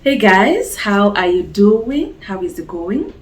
Hey guys, how are you doing? How is it going?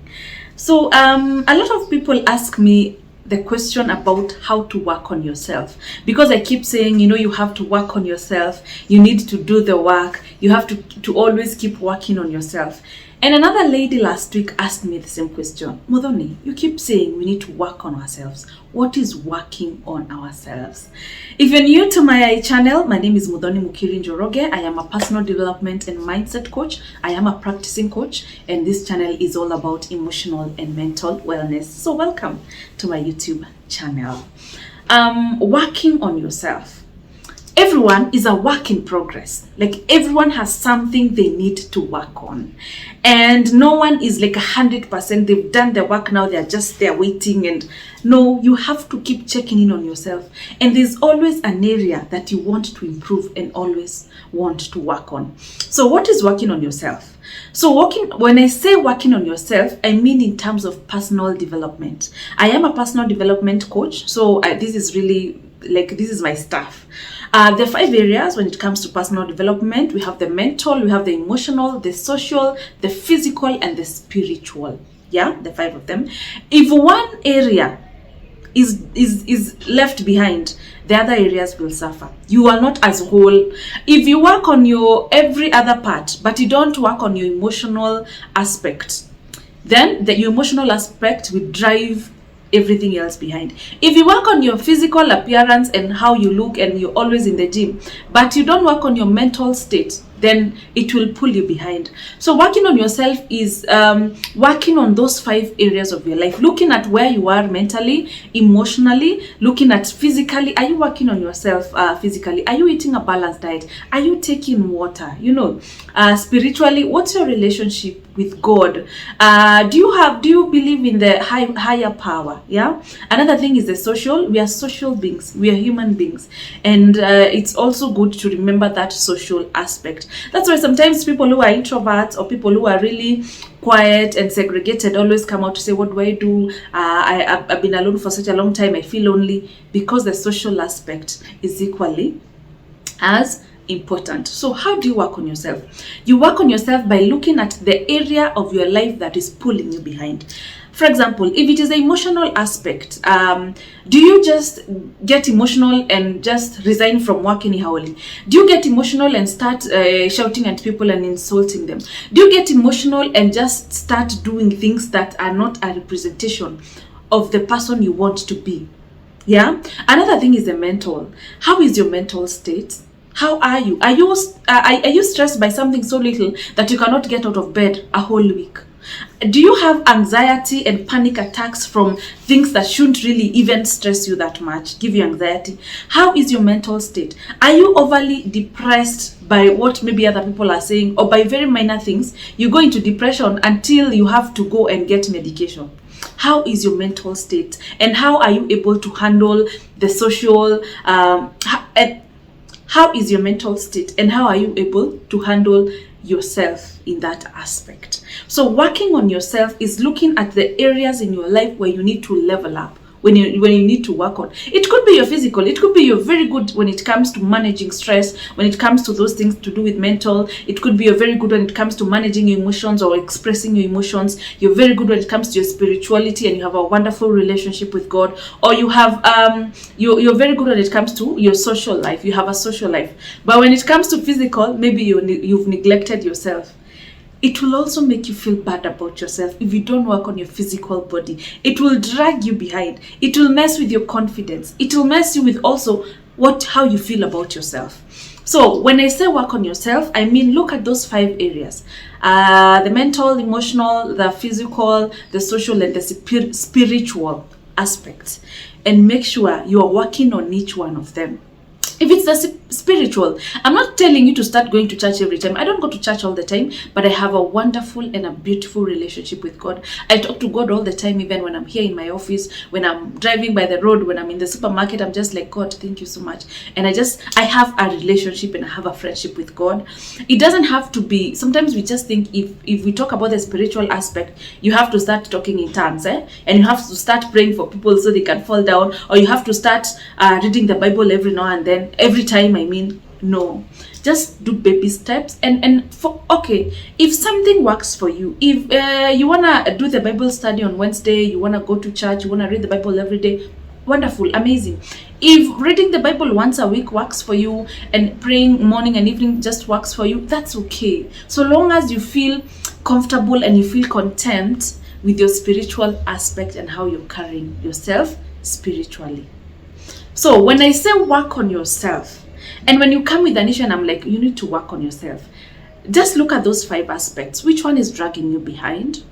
So a lot of people ask me the question about how to work on yourself, because I keep saying, you have to work on yourself. You need to do the work. You have to always keep working on yourself. And another lady last week asked me the same question. Muthoni, you keep saying we need to work on ourselves. What is working on ourselves? If you're new to my channel, my name is Mukiri. I am a personal development and mindset coach. I am a practicing coach, and this channel is all about emotional and mental wellness. So welcome to my YouTube channel. Working on yourself. Everyone is a work in progress. Like, everyone has something they need to work on, and no one is like 100%. They've done their work, now they're just there waiting. And no, you have to keep checking in on yourself, and there's always an area that you want to improve and always want to work on. So what is working on yourself? So when I say working on yourself, I mean in terms of personal development. I am a personal development coach, so this is really like, this is my stuff. There are 5 areas when it comes to personal development. We have the mental, we have the emotional, the social, the physical, and the spiritual. Yeah, the 5 of them. If one area is left behind, the other areas will suffer. You are not as whole. If you work on your every other part, but you don't work on your emotional aspect, then your emotional aspect will drive everything else behind. If you work on your physical appearance and how you look, and you're always in the gym, but you don't work on your mental state, then it will pull you behind. So working on yourself is working on those 5 areas of your life, looking at where you are mentally, emotionally, looking at physically. Are you working on yourself physically? Are you eating a balanced diet? Are you taking water? Spiritually, what's your relationship with God? Do you believe in the higher power? Yeah. Another thing is the social. We are social beings. We are human beings, and it's also good to remember that social aspect. That's why sometimes people who are introverts, or people who are really quiet and segregated, always come out to say, what do I do? I've been alone for such a long time. I feel lonely, because the social aspect is equally as important. So how do you work on yourself? You work on yourself by looking at the area of your life that is pulling you behind. For example, if it is the emotional aspect, do you just get emotional and just resign from work anyhowly? Do you get emotional and start shouting at people and insulting them? Do you get emotional and just start doing things that are not a representation of the person you want to be? Yeah. Another thing is the mental. How is your mental state? How are you? Are you stressed by something so little that you cannot get out of bed a whole week? Do you have anxiety and panic attacks from things that shouldn't really even stress you that much, give you anxiety? How is your mental state? Are you overly depressed by what maybe other people are saying, or by very minor things? You go into depression until you have to go and get medication. How is your mental state? And how are you able to handle the social how is your mental state, and how are you able to handle yourself in that aspect? So working on yourself is looking at the areas in your life where you need to level up, when you need to work on. It could be your physical. It could be you're very good when it comes to managing stress, when it comes to those things to do with mental. It could be you're very good when it comes to managing your emotions or expressing your emotions. You're very good when it comes to your spirituality, and you have a wonderful relationship with God. Or you have you're very good when it comes to your social life. You have a social life. But when it comes to physical, maybe you've neglected yourself. It will also make you feel bad about yourself if you don't work on your physical body. It will drag you behind. It will mess with your confidence. It will mess you with also how you feel about yourself. So when I say work on yourself, I mean look at those 5 areas. The mental, emotional, the physical, the social, and the spiritual aspects. And make sure you are working on each one of them. If it's the spiritual, I'm not telling you to start going to church every time. I don't go to church all the time, but I have a wonderful and a beautiful relationship with God. I talk to God all the time, even when I'm here in my office, when I'm driving by the road, when I'm in the supermarket. I'm just like, God, thank you so much. And I have a relationship and I have a friendship with God. It doesn't have to be, sometimes we just think if we talk about the spiritual aspect, you have to start talking in tongues, and you have to start praying for people so they can fall down, or you have to start reading the Bible every now and then, every time. No. Just do baby steps. And for, okay, if something works for you, if you want to do the Bible study on Wednesday, you want to go to church, you want to read the Bible every day, wonderful, amazing. If reading the Bible once a week works for you, and praying morning and evening just works for you, that's okay. So long as you feel comfortable and you feel content with your spiritual aspect and how you're carrying yourself spiritually. So when I say work on yourself, and when you come with an issue and I'm like, you need to work on yourself, just look at those 5 aspects. Which one is dragging you behind?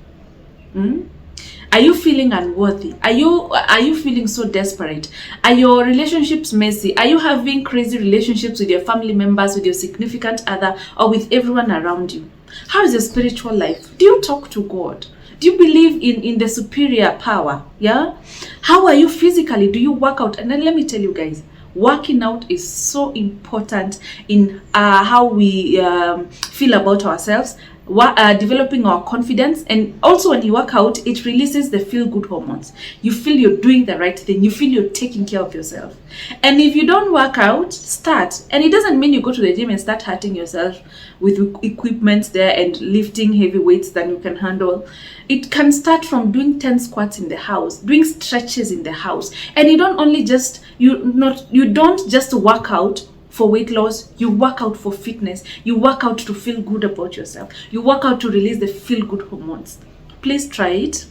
Are you feeling unworthy? Are you feeling so desperate? Are your relationships messy? Are you having crazy relationships with your family members, with your significant other, or with everyone around you? How is your spiritual life? Do you talk to God? Do you believe in the superior power? Yeah? How are you physically? Do you work out? And then let me tell you guys, working out is so important in how we feel about ourselves, developing our confidence. And also when you work out, it releases the feel-good hormones. You feel you're doing the right thing. You feel you're taking care of yourself. And if you don't work out, start. And it doesn't mean you go to the gym and start hurting yourself with equipment there and lifting heavy weights that you can handle. It can start from doing 10 squats in the house, doing stretches in the house. And you don't only just, you don't just work out for weight loss, you work out for fitness. You work out to feel good about yourself. You work out to release the feel-good hormones. Please try it.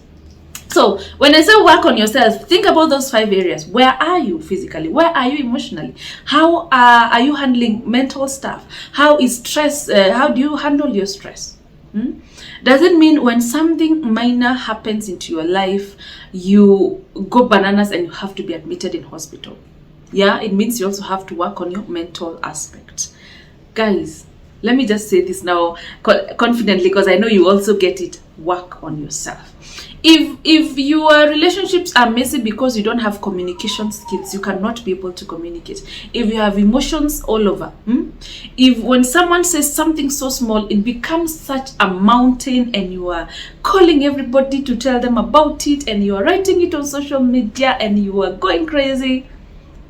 So when I say work on yourself, think about those 5 areas. Where are you physically? Where are you emotionally? How are you handling mental stuff? How is stress? How do you handle your stress? Does it mean when something minor happens into your life, you go bananas and you have to be admitted in hospital? Yeah, it means you also have to work on your mental aspect. Guys, let me just say this now confidently, because I know you also get it. Work on yourself. If your relationships are messy because you don't have communication skills, you cannot be able to communicate. If you have emotions all over, if when someone says something so small, it becomes such a mountain, and you are calling everybody to tell them about it, and you are writing it on social media, and you are going crazy,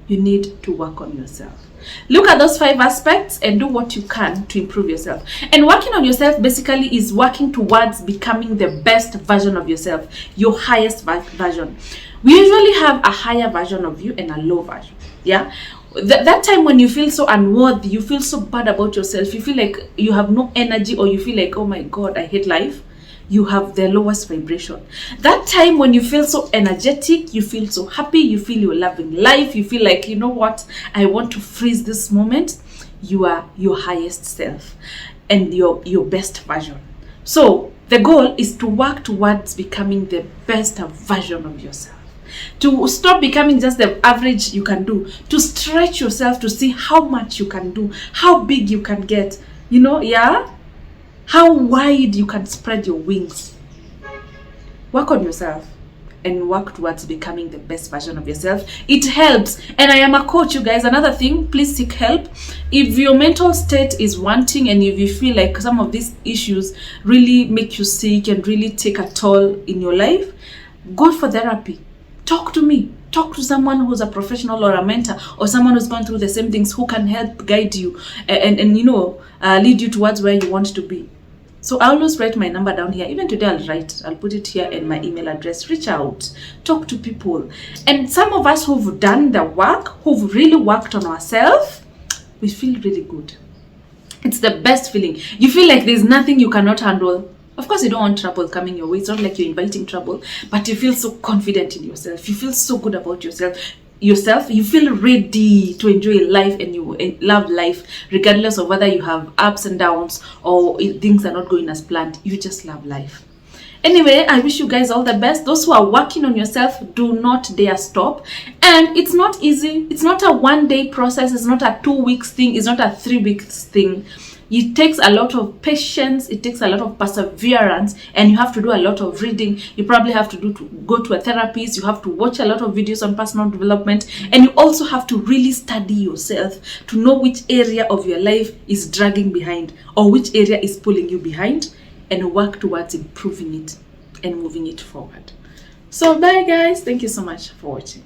you need to work on yourself. Look at those 5 aspects and do what you can to improve yourself. And working on yourself basically is working towards becoming the best version of yourself, your highest version. We usually have a higher version of you and a low version. Yeah. That time when you feel so unworthy, you feel so bad about yourself, you feel like you have no energy, or you feel like, oh my God, I hate life. You have the lowest vibration. That time when you feel so energetic, you feel so happy, you feel you're loving life, you feel like, you know what, I want to freeze this moment, you are your highest self and your best version. So the goal is to work towards becoming the best version of yourself. To stop becoming just the average you can do. To stretch yourself to see how much you can do, how big you can get, yeah? How wide you can spread your wings. Work on yourself and work towards becoming the best version of yourself. It helps. And I am a coach, you guys. Another thing, please seek help. If your mental state is wanting, and if you feel like some of these issues really make you sick and really take a toll in your life, go for therapy. Talk to me. Talk to someone who's a professional or a mentor, or someone who's gone through the same things, who can help guide you and lead you towards where you want to be. So I always write my number down here. Even today I'll put it here in my email address. Reach out, talk to people. And some of us who've done the work, who've really worked on ourselves, we feel really good. It's the best feeling. You feel like there's nothing you cannot handle. Of course, you don't want trouble coming your way. It's not like you're inviting trouble, but you feel so confident in yourself. You feel so good about yourself. You feel ready to enjoy life, and you love life regardless of whether you have ups and downs or things are not going as planned. You just love life. Anyway, I wish you guys all the best. Those who are working on yourself, do not dare stop. And it's not easy. It's not a one-day process. It's not a 2 weeks thing. It's not a 3 weeks thing. It takes a lot of patience, it takes a lot of perseverance, and you have to do a lot of reading. You probably have to go to a therapist, you have to watch a lot of videos on personal development, and you also have to really study yourself to know which area of your life is dragging behind, or which area is pulling you behind, and work towards improving it and moving it forward. So bye guys, thank you so much for watching.